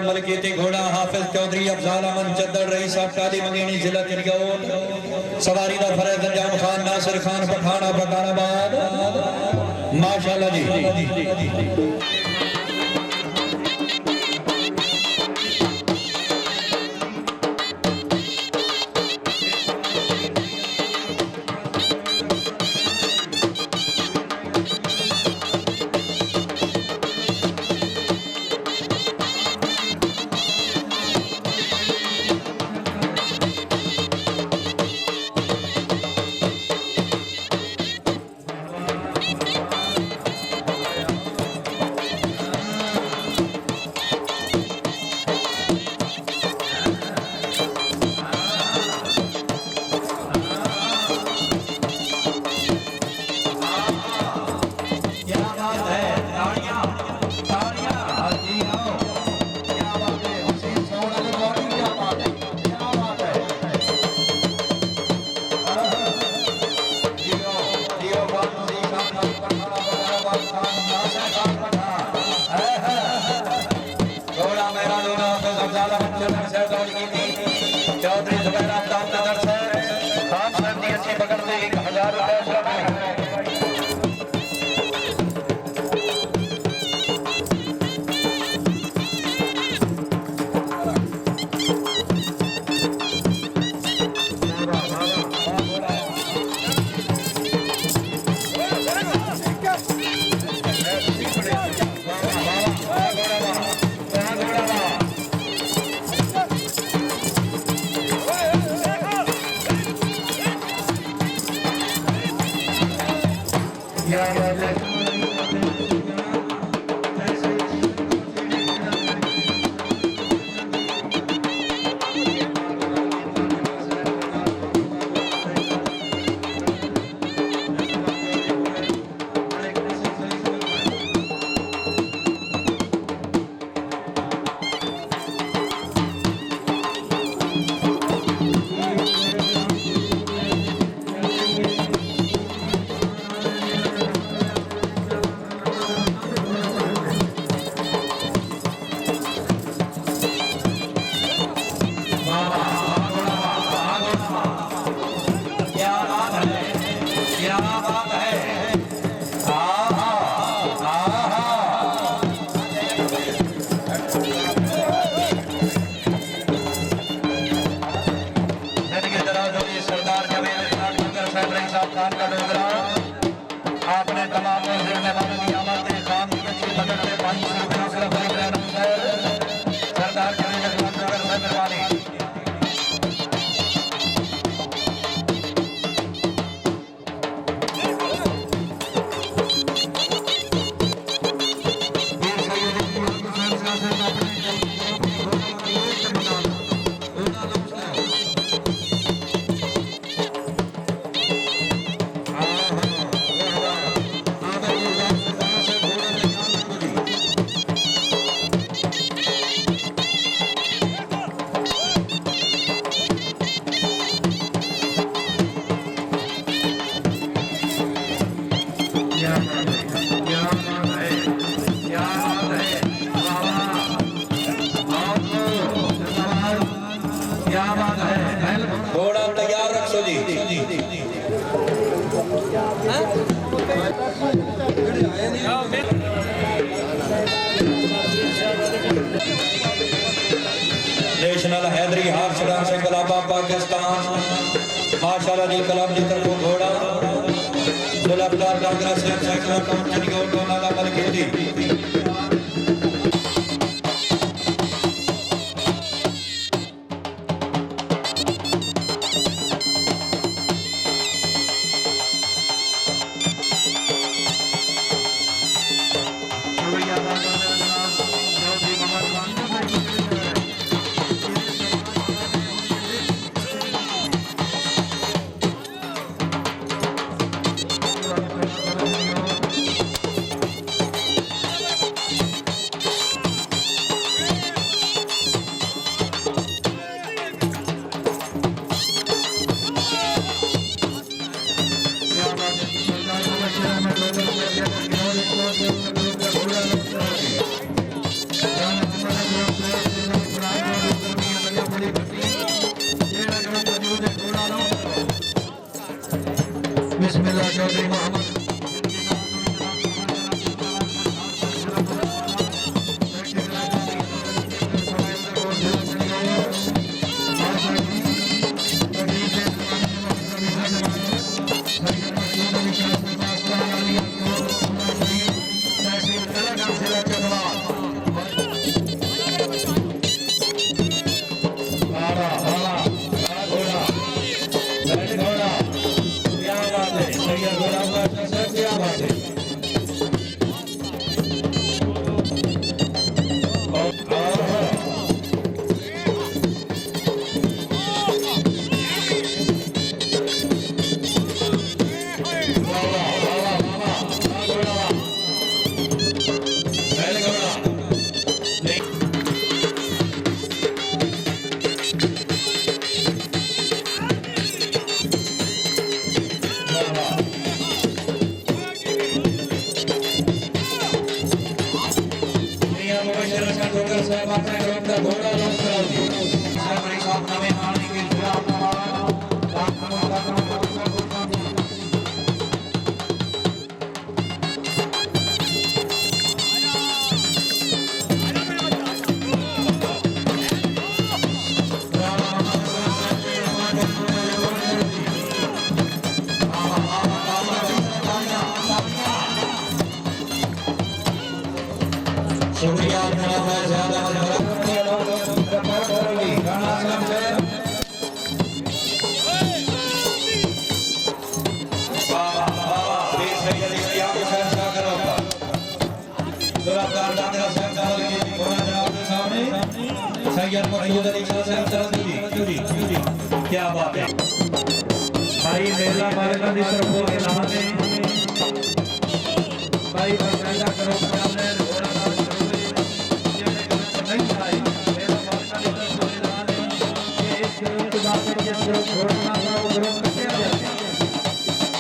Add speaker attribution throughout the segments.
Speaker 1: अमल कीती घोड़ा हाफिज चौधरी अफजाल अमन चद्दड़ रईस काली मंगेनी जिला चिरगौट सवारी दा फरज अंजाम खान नासिर खान पठाना बकाराबाद माशाअल्लाह जी। चौधरी जुबैर आफ्ताब नगर से खान साहब की अच्छी पकड़ से 1000 रुपए आपने तमाम खान की अच्छी बजट से 500 रुपये सरदार मेहरबानी। घोड़ा तैयार रखो जी। नेशनल हैदरी हार चढ़ा से कलाबा पाकिस्तान माशाल्लाह जी कलाम जी तरफ घोड़ा सुलभदार कांग्रेस से सैकड़ा काउंट चलियो टोला दा बल खेती चौधरी मोहम्मद शुक्रिया ज्यादा क्या बात है भाई मेला मालिका की तरफ हो ऐलान है भाई बकायदा करो सामने घोड़ा नहीं भाई मेला मालिका की तरफ हो ऐलान है कि इस ग्रुप के बाद में जो घोड़ा का ग्रुप करते हैं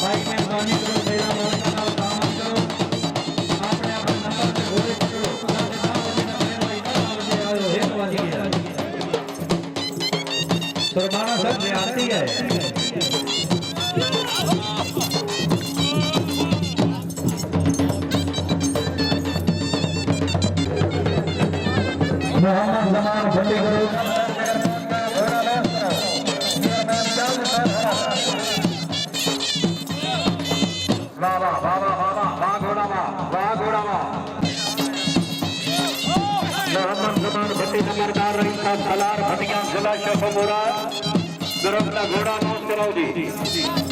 Speaker 1: भाई मेहरबानी करो मेला मालिका का काम करो आपने अपने नंबर पे घोड़े करो सुरमाना सब आती है मोहम्मद जमान भंडी करो वाह वाह वाह वाह वाह घोड़ा वाह घोड़ा मोहम्मद जमान भंडी नंबरदार रईस साहब सलार भटिया जिला शेखोपुरा ग्रुप का घोड़ा नौज कराओ जी।